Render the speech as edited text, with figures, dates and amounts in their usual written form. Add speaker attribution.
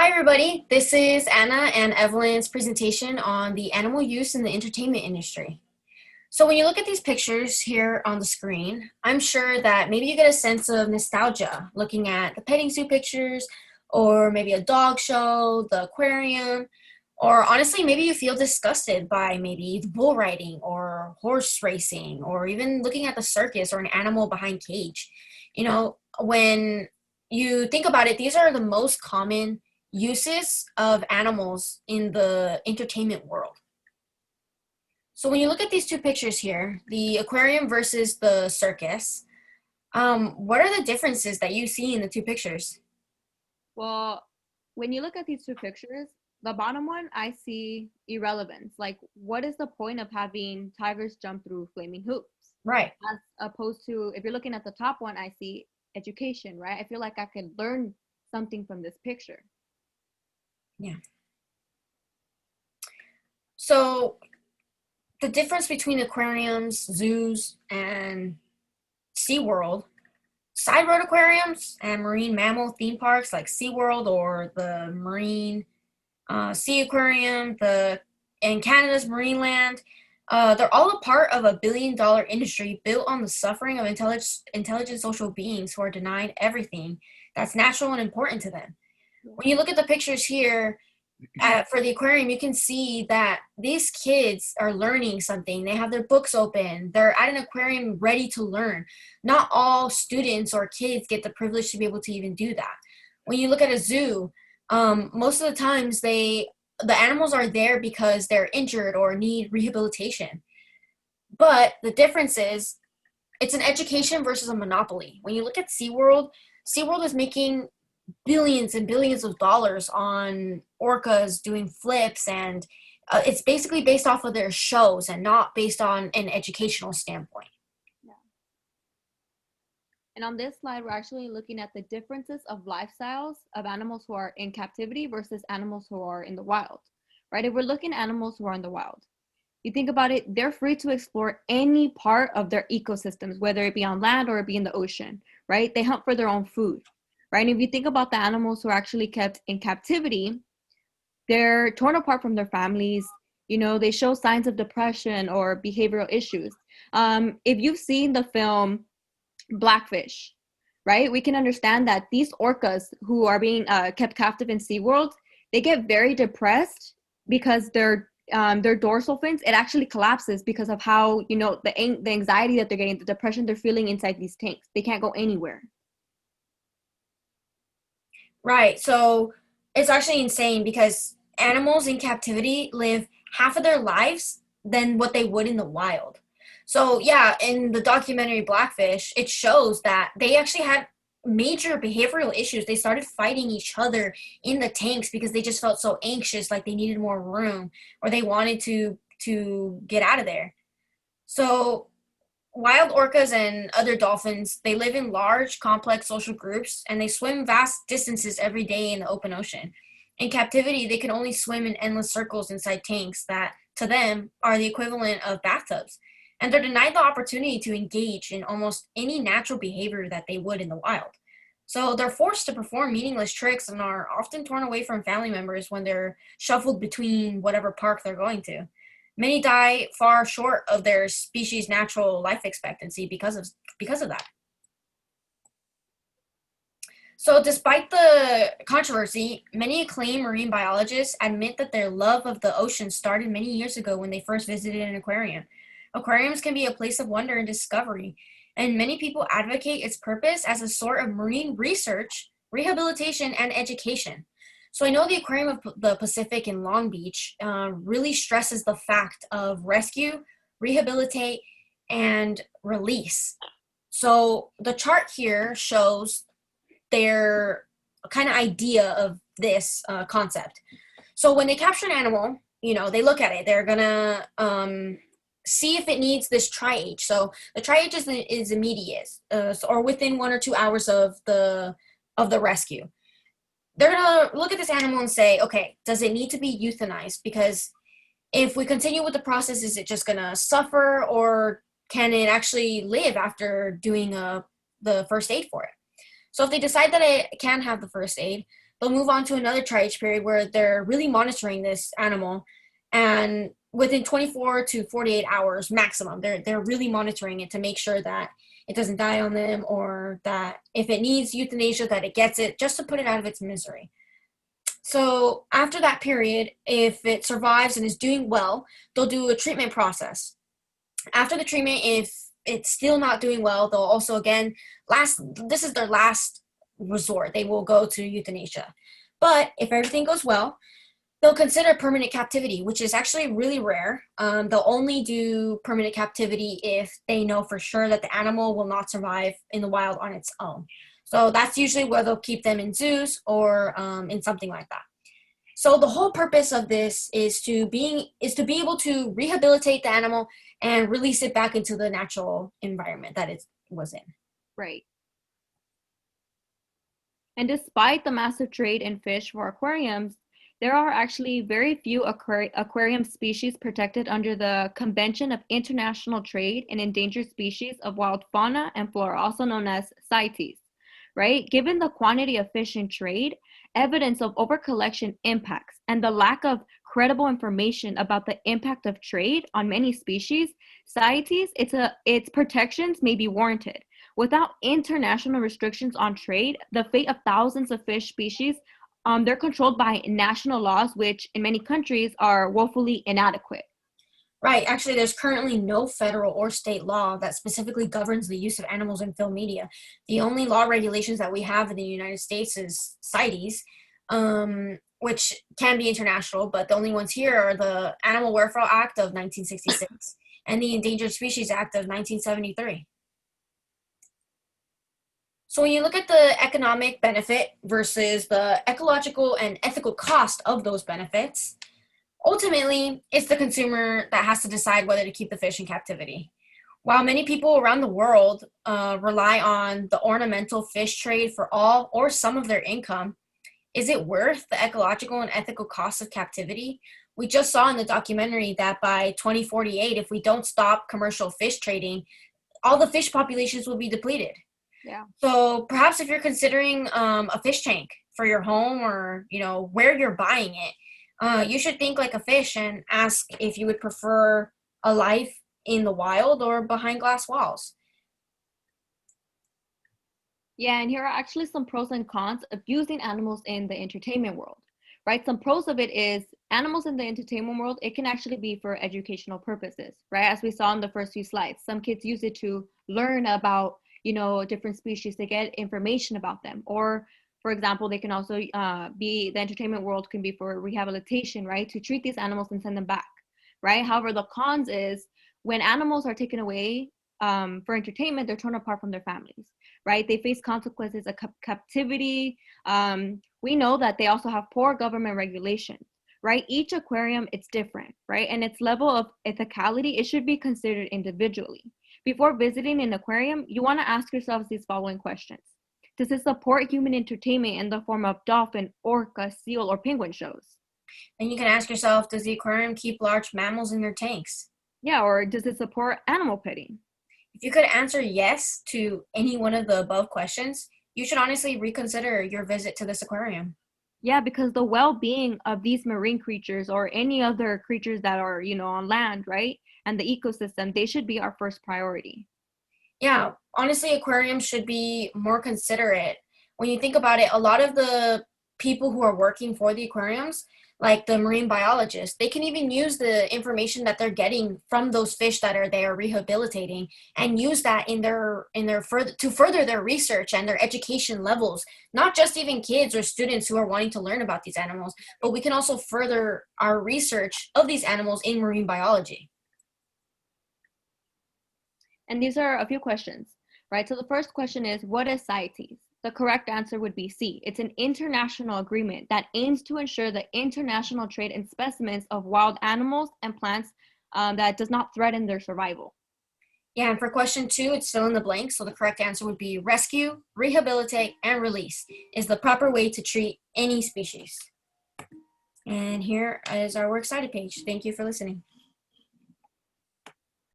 Speaker 1: Hi, everybody. This is Anna and Evelyn's presentation on the animal use in the entertainment industry. So when you look at these pictures here on the screen, I'm sure that maybe you get a sense of nostalgia looking at the petting zoo pictures, or maybe a dog show, the aquarium, or honestly, maybe you feel disgusted by maybe the bull riding or horse racing, or even looking at the circus or an animal behind cage. When you think about it, these are the most common uses of animals in the entertainment world. So when you look at these two pictures here, the aquarium versus the circus, what are the differences that you see in the two pictures?
Speaker 2: Well, when you look at these two pictures, the bottom one, I see irrelevance. Like, what is the point of having tigers jump through flaming hoops?
Speaker 1: Right.
Speaker 2: As opposed to, if you're looking at the top one, I see education, right? I feel like I could learn something from this picture.
Speaker 1: Yeah. So the difference between aquariums, zoos, and SeaWorld, side road aquariums and marine mammal theme parks like SeaWorld or the Marine Sea Aquarium, and Canada's Marineland, they're all a part of a $1 billion industry built on the suffering of intelligent social beings who are denied everything that's natural and important to them. When you look at the pictures here, for the aquarium, you can see that these kids are learning something. They have their books open. They're at an aquarium ready to learn. Not all students or kids get the privilege to be able to even do that. When you look at a zoo, most of the times the animals are there because they're injured or need rehabilitation. But the difference is it's an education versus a monopoly. When you look at SeaWorld, SeaWorld is making billions and billions of dollars on orcas doing flips, and it's basically based off of their shows and not based on an educational standpoint.
Speaker 2: Yeah. And on this slide, we're actually looking at the differences of lifestyles of animals who are in captivity versus animals who are in the wild, right? If we're looking at animals who are in the wild, you think about it, they're free to explore any part of their ecosystems, whether it be on land or it be in the ocean, right? They hunt for their own food, right? And if you think about the animals who are actually kept in captivity, they're torn apart from their families. They show signs of depression or behavioral issues. If you've seen the film Blackfish, right, we can understand that these orcas who are being kept captive in SeaWorld, they get very depressed because their dorsal fins, it actually collapses because of how, the anxiety that they're getting, the depression they're feeling inside these tanks. They can't go anywhere.
Speaker 1: Right. So it's actually insane because animals in captivity live half of their lives than what they would in the wild. So yeah, in the documentary Blackfish, it shows that they actually had major behavioral issues. They started fighting each other in the tanks because they just felt so anxious, like they needed more room, or they wanted to get out of there. So wild orcas and other dolphins, they live in large, complex social groups, and they swim vast distances every day in the open ocean. In captivity, they can only swim in endless circles inside tanks that, to them, are the equivalent of bathtubs. And they're denied the opportunity to engage in almost any natural behavior that they would in the wild. So they're forced to perform meaningless tricks and are often torn away from family members when they're shuffled between whatever park they're going to. Many die far short of their species' natural life expectancy because of that. So despite the controversy, many acclaimed marine biologists admit that their love of the ocean started many years ago when they first visited an aquarium. Aquariums can be a place of wonder and discovery, and many people advocate its purpose as a sort of marine research, rehabilitation, and education. So I know the Aquarium of the Pacific in Long Beach really stresses the fact of rescue, rehabilitate, and release. So the chart here shows their kind of idea of this concept. So when they capture an animal, they look at it. They're gonna see if it needs this tri-age. So the tri-age is immediate, or within 1 or 2 hours of the rescue. They're gonna look at this animal and say, okay, does it need to be euthanized? Because if we continue with the process, is it just gonna suffer, or can it actually live after doing the first aid for it? So if they decide that it can have the first aid, they'll move on to another triage period where they're really monitoring this animal, and within 24 to 48 hours maximum, they're really monitoring it to make sure that it doesn't die on them, or that if it needs euthanasia, that it gets it, just to put it out of its misery. So after that period, if it survives and is doing well, they'll do a treatment process. After the treatment, if it's still not doing well, they'll also again this is their last resort. They will go to euthanasia. But if everything goes well, they'll consider permanent captivity, which is actually really rare. They'll only do permanent captivity if they know for sure that the animal will not survive in the wild on its own. So that's usually where they'll keep them in zoos or in something like that. So the whole purpose of this is to be able to rehabilitate the animal and release it back into the natural environment that it was in.
Speaker 2: Right. And despite the massive trade in fish for aquariums, there are actually very few aquarium species protected under the Convention of International Trade in Endangered Species of Wild Fauna and Flora, also known as CITES, right? Given the quantity of fish in trade, evidence of overcollection impacts, and the lack of credible information about the impact of trade on many species, CITES, its protections may be warranted. Without international restrictions on trade, the fate of thousands of fish species, they're controlled by national laws, which in many countries are woefully inadequate.
Speaker 1: Right. Actually, there's currently no federal or state law that specifically governs the use of animals in film media. The only law regulations that we have in the United States is CITES, which can be international, but the only ones here are the Animal Welfare Act of 1966 and the Endangered Species Act of 1973. So when you look at the economic benefit versus the ecological and ethical cost of those benefits, ultimately, it's the consumer that has to decide whether to keep the fish in captivity. While many people around the world rely on the ornamental fish trade for all or some of their income, is it worth the ecological and ethical cost of captivity? We just saw in the documentary that by 2048, if we don't stop commercial fish trading, all the fish populations will be depleted.
Speaker 2: Yeah.
Speaker 1: So perhaps if you're considering a fish tank for your home, or where you're buying it, you should think like a fish and ask if you would prefer a life in the wild or behind glass walls.
Speaker 2: Yeah, and here are actually some pros and cons of using animals in the entertainment world, right? Some pros of it is animals in the entertainment world, it can actually be for educational purposes, right? As we saw in the first few slides, some kids use it to learn about, different species, to get information about them. Or, for example, they can also the entertainment world can be for rehabilitation, right? To treat these animals and send them back, right? However, the cons is when animals are taken away for entertainment, they're torn apart from their families, right? They face consequences of captivity. We know that they also have poor government regulation, right? Each aquarium, it's different, right? And its level of ethicality, it should be considered individually. Before visiting an aquarium, you want to ask yourselves these following questions. Does it support human entertainment in the form of dolphin, orca, seal, or penguin shows?
Speaker 1: And you can ask yourself, does the aquarium keep large mammals in their tanks?
Speaker 2: Yeah, or does it support animal petting?
Speaker 1: If you could answer yes to any one of the above questions, you should honestly reconsider your visit to this aquarium.
Speaker 2: Yeah, because the well-being of these marine creatures or any other creatures that are, on land, right? And the ecosystem, they should be our first priority.
Speaker 1: Yeah, honestly, aquariums should be more considerate. When you think about it, a lot of the people who are working for the aquariums, like the marine biologists, they can even use the information that they're getting from those fish that they are rehabilitating, and use that in their further their research and their education levels. Not just even kids or students who are wanting to learn about these animals, but we can also further our research of these animals in marine biology.
Speaker 2: And these are a few questions, right? So the first question is, what is CITES? The correct answer would be C. It's an international agreement that aims to ensure the international trade in specimens of wild animals and plants that does not threaten their survival.
Speaker 1: Yeah, and for question 2, it's fill in the blank. So the correct answer would be rescue, rehabilitate, and release is the proper way to treat any species. And here is our Works Cited page. Thank you for listening.